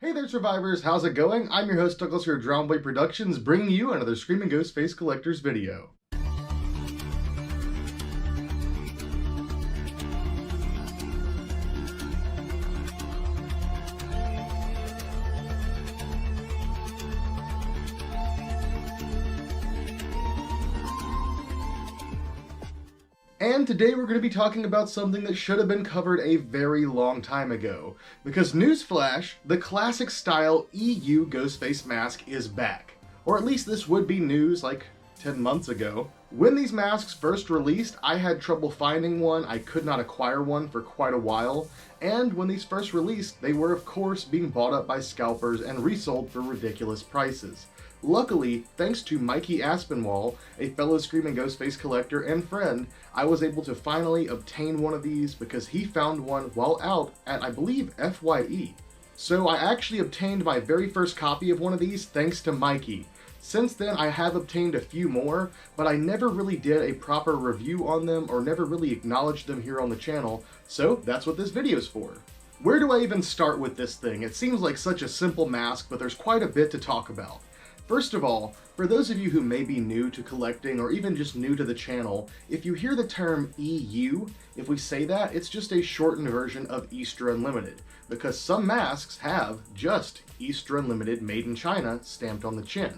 Hey there, survivors! How's it going? I'm your host, Douglas here at Drowned Boy Productions, bringing you another Screaming Ghostface Collectors video. And today we're going to be talking about something that should have been covered a very long time ago. Because newsflash, the classic style EU Ghostface mask is back. Or at least this would be news like 10 months ago. When these masks first released, I had trouble finding one. I could not acquire one for quite a while. And when these first released, they were of course being bought up by scalpers and resold for ridiculous prices. Luckily, thanks to Mikey Aspinwall, a fellow Screaming Ghostface collector and friend, I was able to finally obtain one of these because he found one while out at, I believe, FYE. So I actually obtained my very first copy of one of these thanks to Mikey. Since then, I have obtained a few more, but I never really did a proper review on them or never really acknowledged them here on the channel, so that's what this video is for. Where do I even start with this thing? It seems like such a simple mask, but there's quite a bit to talk about. First of all, for those of you who may be new to collecting or even just new to the channel, if you hear the term EU, if we say that, it's just a shortened version of Easter Unlimited, because some masks have just Easter Unlimited Made in China stamped on the chin.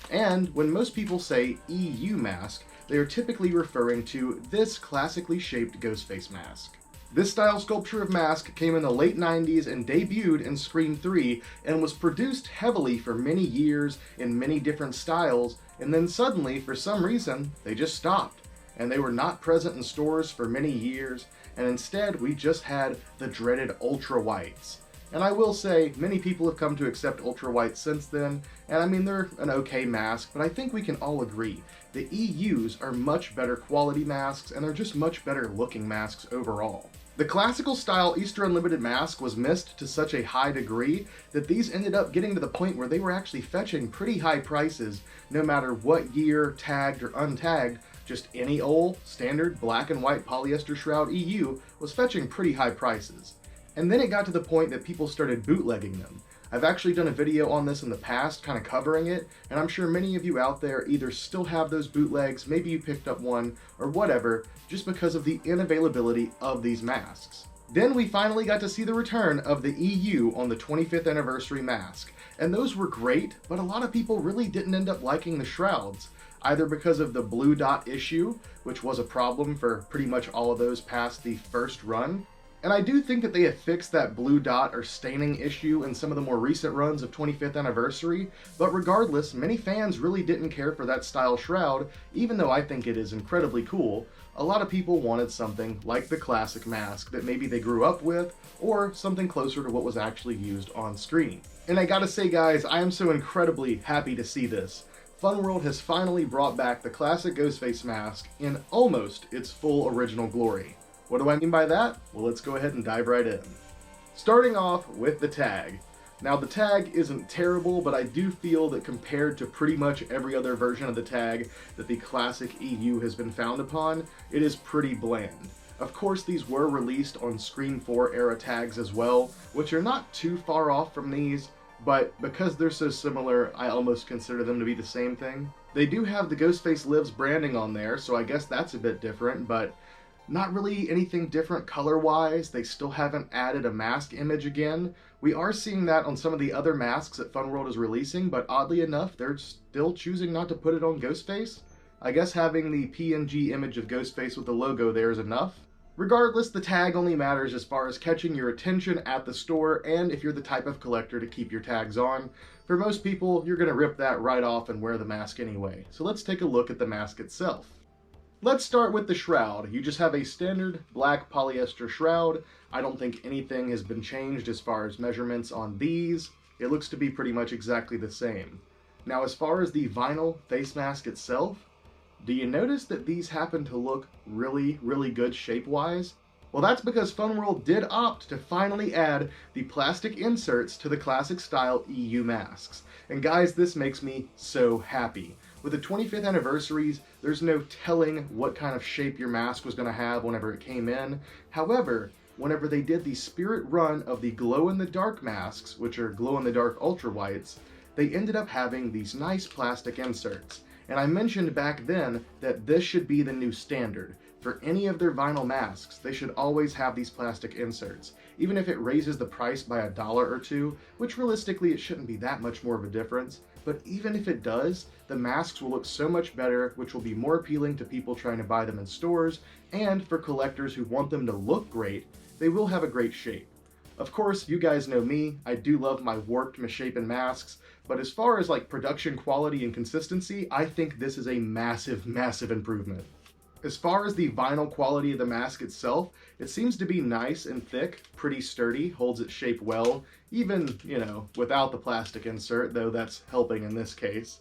And when most people say EU mask, they are typically referring to this classically shaped Ghostface mask. This style sculpture of mask came in the late 90s and debuted in Scream 3 and was produced heavily for many years in many different styles, and then suddenly, for some reason, they just stopped. And they were not present in stores for many years, and instead we just had the dreaded ultra whites. And I will say, many people have come to accept ultra whites since then, and I mean they're an okay mask, but I think we can all agree the EUs are much better quality masks and they're just much better looking masks overall. The classical style Easter Unlimited mask was missed to such a high degree that these ended up getting to the point where they were actually fetching pretty high prices no matter what year, tagged or untagged. Just any old, standard black and white polyester shroud EU was fetching pretty high prices. And then it got to the point that people started bootlegging them. I've actually done a video on this in the past, kind of covering it, and I'm sure many of you out there either still have those bootlegs, maybe you picked up one, or whatever, just because of the unavailability of these masks. Then we finally got to see the return of the EU on the 25th anniversary mask, and those were great, but a lot of people really didn't end up liking the shrouds, either because of the blue dot issue, which was a problem for pretty much all of those past the first run. And I do think that they have fixed that blue dot or staining issue in some of the more recent runs of 25th anniversary, but regardless, many fans really didn't care for that style shroud, even though I think it is incredibly cool. A lot of people wanted something like the classic mask that maybe they grew up with, or something closer to what was actually used on screen. And I gotta say guys, I am so incredibly happy to see this. Funworld has finally brought back the classic Ghostface mask in almost its full original glory. What do I mean by that? Well, let's go ahead and dive right in. Starting off with the tag. Now the tag isn't terrible, but I do feel that compared to pretty much every other version of the tag that the classic EU has been found upon, it is pretty bland. Of course, these were released on Scream 4 era tags as well, which are not too far off from these, but because they're so similar, I almost consider them to be the same thing. They do have the Ghostface Lives branding on there, so I guess that's a bit different, but not really anything different color-wise. They still haven't added a mask image again. We are seeing that on some of the other masks that Funworld is releasing, but oddly enough, they're still choosing not to put it on Ghostface. I guess having the PNG image of Ghostface with the logo there is enough. Regardless, the tag only matters as far as catching your attention at the store and if you're the type of collector to keep your tags on. For most people, you're going to rip that right off and wear the mask anyway. So let's take a look at the mask itself. Let's start with the shroud. You just have a standard black polyester shroud. I don't think anything has been changed as far as measurements on these. It looks to be pretty much exactly the same. Now, as far as the vinyl face mask itself, do you notice that these happen to look really, really good shape-wise? Well, that's because Funworld did opt to finally add the plastic inserts to the classic style EU masks. And guys, this makes me so happy. With the 25th anniversaries, there's no telling what kind of shape your mask was going to have whenever it came in. However, whenever they did the Spirit run of the glow-in-the-dark masks, which are glow-in-the-dark ultra whites, they ended up having these nice plastic inserts. And I mentioned back then that this should be the new standard. For any of their vinyl masks, they should always have these plastic inserts. Even if it raises the price by $1 or $2, which realistically it shouldn't be that much more of a difference, but even if it does, the masks will look so much better, which will be more appealing to people trying to buy them in stores, and for collectors who want them to look great, they will have a great shape. Of course, you guys know me, I do love my warped, misshapen masks, but as far as like production quality and consistency, I think this is a massive, massive improvement. As far as the vinyl quality of the mask itself, it seems to be nice and thick, pretty sturdy, holds its shape well, even, without the plastic insert, though that's helping in this case.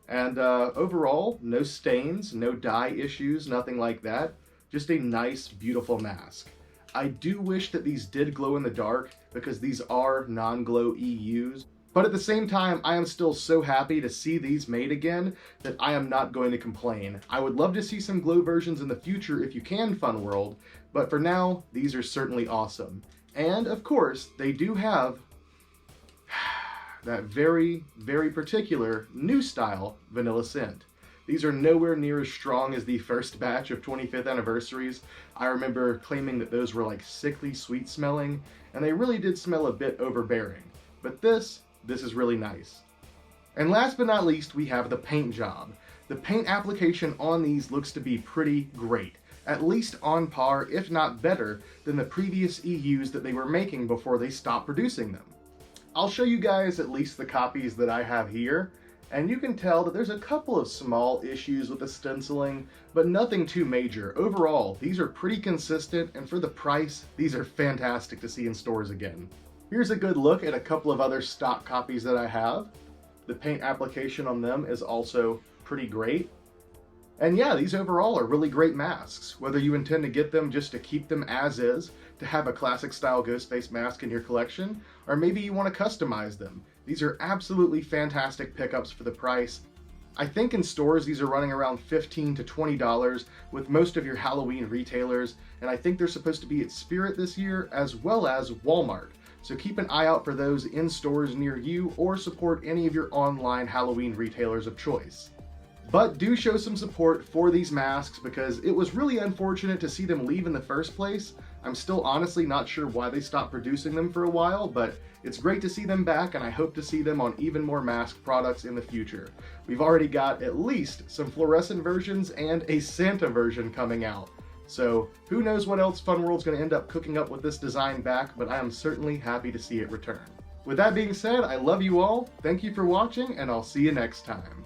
And overall, no stains, no dye issues, nothing like that. Just a nice, beautiful mask. I do wish that these did glow in the dark, because these are non-glow EUs. But at the same time, I am still so happy to see these made again that I am not going to complain. I would love to see some glow versions in the future if you can, Fun World, but for now, these are certainly awesome. And of course, they do have that very, very particular new style vanilla scent. These are nowhere near as strong as the first batch of 25th anniversaries. I remember claiming that those were like sickly sweet smelling, and they really did smell a bit overbearing. But this is really nice. And last but not least, we have the paint job. The paint application on these looks to be pretty great, at least on par, if not better, than the previous EUs that they were making before they stopped producing them. I'll show you guys at least the copies that I have here, and you can tell that there's a couple of small issues with the stenciling, but nothing too major. Overall, these are pretty consistent, and for the price, these are fantastic to see in stores again. Here's a good look at a couple of other stock copies that I have. The paint application on them is also pretty great. And yeah, these overall are really great masks. Whether you intend to get them just to keep them as is, to have a classic style Ghostface mask in your collection, or maybe you want to customize them. These are absolutely fantastic pickups for the price. I think in stores these are running around $15 to $20 with most of your Halloween retailers, and I think they're supposed to be at Spirit this year as well as Walmart. So keep an eye out for those in stores near you, or support any of your online Halloween retailers of choice. But do show some support for these masks, because it was really unfortunate to see them leave in the first place. I'm still honestly not sure why they stopped producing them for a while, but it's great to see them back, and I hope to see them on even more mask products in the future. We've already got at least some fluorescent versions and a Santa version coming out. So who knows what else Fun World's going to end up cooking up with this design back, but I am certainly happy to see it return. With that being said, I love you all, thank you for watching, and I'll see you next time.